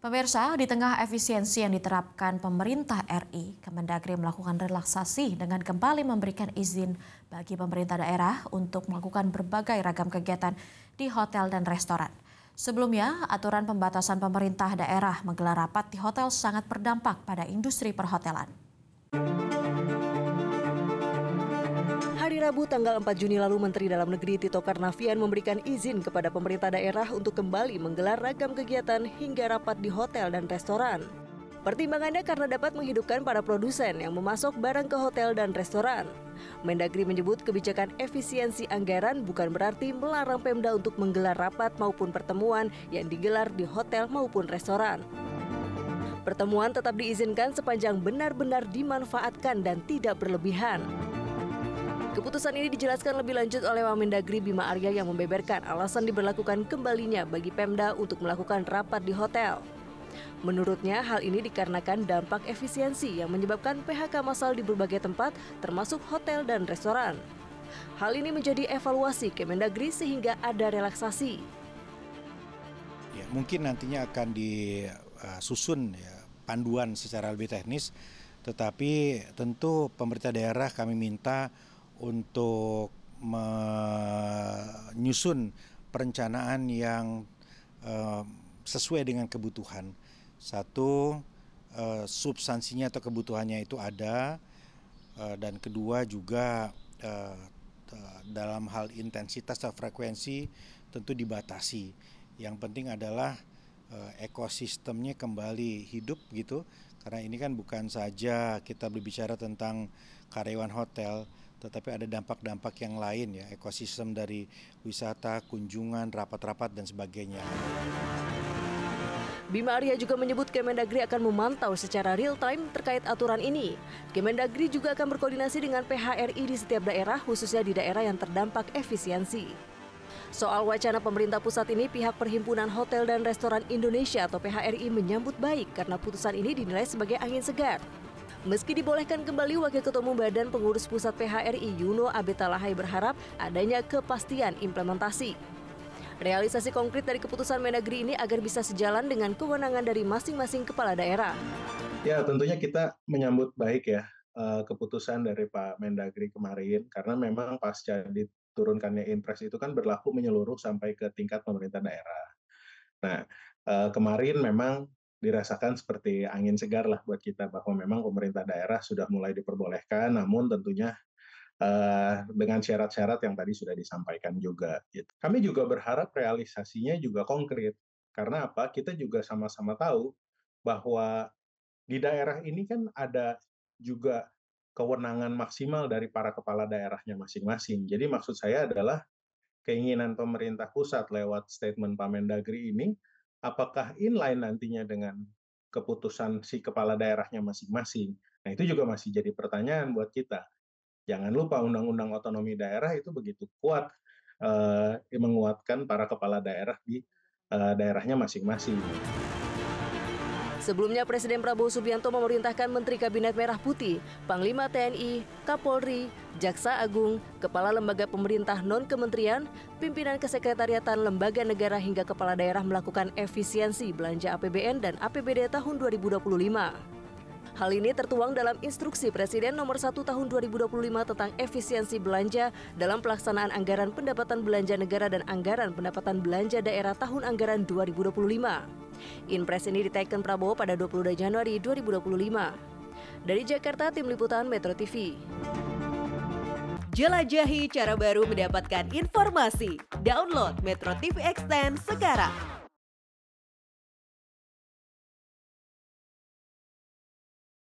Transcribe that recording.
Pemirsa, di tengah efisiensi yang diterapkan pemerintah RI, Kemendagri melakukan relaksasi dengan kembali memberikan izin bagi pemerintah daerah untuk melakukan berbagai ragam kegiatan di hotel dan restoran. Sebelumnya, aturan pembatasan pemerintah daerah menggelar rapat di hotel sangat berdampak pada industri perhotelan. Hari Rabu tanggal 4 Juni lalu, Menteri Dalam Negeri Tito Karnavian memberikan izin kepada pemerintah daerah untuk kembali menggelar ragam kegiatan hingga rapat di hotel dan restoran. Pertimbangannya karena dapat menghidupkan para produsen yang memasok barang ke hotel dan restoran. Mendagri menyebut kebijakan efisiensi anggaran bukan berarti melarang Pemda untuk menggelar rapat maupun pertemuan yang digelar di hotel maupun restoran. Pertemuan tetap diizinkan sepanjang benar-benar dimanfaatkan dan tidak berlebihan. Keputusan ini dijelaskan lebih lanjut oleh Wamendagri Bima Arya yang membeberkan alasan diberlakukan kembalinya bagi Pemda untuk melakukan rapat di hotel. Menurutnya, hal ini dikarenakan dampak efisiensi yang menyebabkan PHK massal di berbagai tempat, termasuk hotel dan restoran. Hal ini menjadi evaluasi Kemendagri sehingga ada relaksasi. Ya, mungkin nantinya akan disusun panduan secara lebih teknis, tetapi tentu pemerintah daerah kami minta untuk menyusun perencanaan yang sesuai dengan kebutuhan. Satu, substansinya atau kebutuhannya itu ada, dan kedua juga dalam hal intensitas atau frekuensi tentu dibatasi. Yang penting adalah ekosistemnya kembali hidup gitu, karena ini kan bukan saja kita berbicara tentang karyawan hotel, tetapi ada dampak-dampak yang lain ya, ekosistem dari wisata, kunjungan, rapat-rapat dan sebagainya. Bima Arya juga menyebut Kemendagri akan memantau secara real time terkait aturan ini. Kemendagri juga akan berkoordinasi dengan PHRI di setiap daerah, khususnya di daerah yang terdampak efisiensi. Soal wacana pemerintah pusat ini, pihak Perhimpunan Hotel dan Restoran Indonesia atau PHRI menyambut baik karena putusan ini dinilai sebagai angin segar. Meski dibolehkan kembali, Wakil Ketua Umum Badan Pengurus Pusat PHRI Yuno Abetalahai berharap adanya kepastian implementasi. Realisasi konkret dari keputusan Mendagri ini agar bisa sejalan dengan kewenangan dari masing-masing kepala daerah. Ya, tentunya kita menyambut baik ya keputusan dari Pak Mendagri kemarin, karena memang pasca diturunkannya Inpres itu kan berlaku menyeluruh sampai ke tingkat pemerintah daerah. Nah, kemarin memang dirasakan seperti angin segar lah buat kita bahwa memang pemerintah daerah sudah mulai diperbolehkan, namun tentunya dengan syarat-syarat yang tadi sudah disampaikan juga. Kami juga berharap realisasinya juga konkret, karena apa? Kita juga sama-sama tahu bahwa di daerah ini kan ada juga kewenangan maksimal dari para kepala daerahnya masing-masing. Jadi maksud saya adalah keinginan pemerintah pusat lewat statement Pak Mendagri ini, apakah inline nantinya dengan keputusan si kepala daerahnya masing-masing? Nah, itu juga masih jadi pertanyaan buat kita. Jangan lupa Undang-Undang Otonomi Daerah itu begitu kuat menguatkan para kepala daerah di daerahnya masing-masing. Sebelumnya, Presiden Prabowo Subianto memerintahkan Menteri Kabinet Merah Putih, Panglima TNI, Kapolri, Jaksa Agung, Kepala Lembaga Pemerintah Non-Kementerian, Pimpinan Kesekretariatan Lembaga Negara hingga Kepala Daerah melakukan efisiensi belanja APBN dan APBD tahun 2025. Hal ini tertuang dalam Instruksi Presiden Nomor 1 Tahun 2025 tentang efisiensi belanja dalam pelaksanaan anggaran pendapatan belanja negara dan anggaran pendapatan belanja daerah tahun anggaran 2025. Inpres ini diteken Prabowo pada 22 Januari 2025. Dari Jakarta, Tim Liputan Metro TV. Jelajahi cara baru mendapatkan informasi. Download Metro TV Extend sekarang.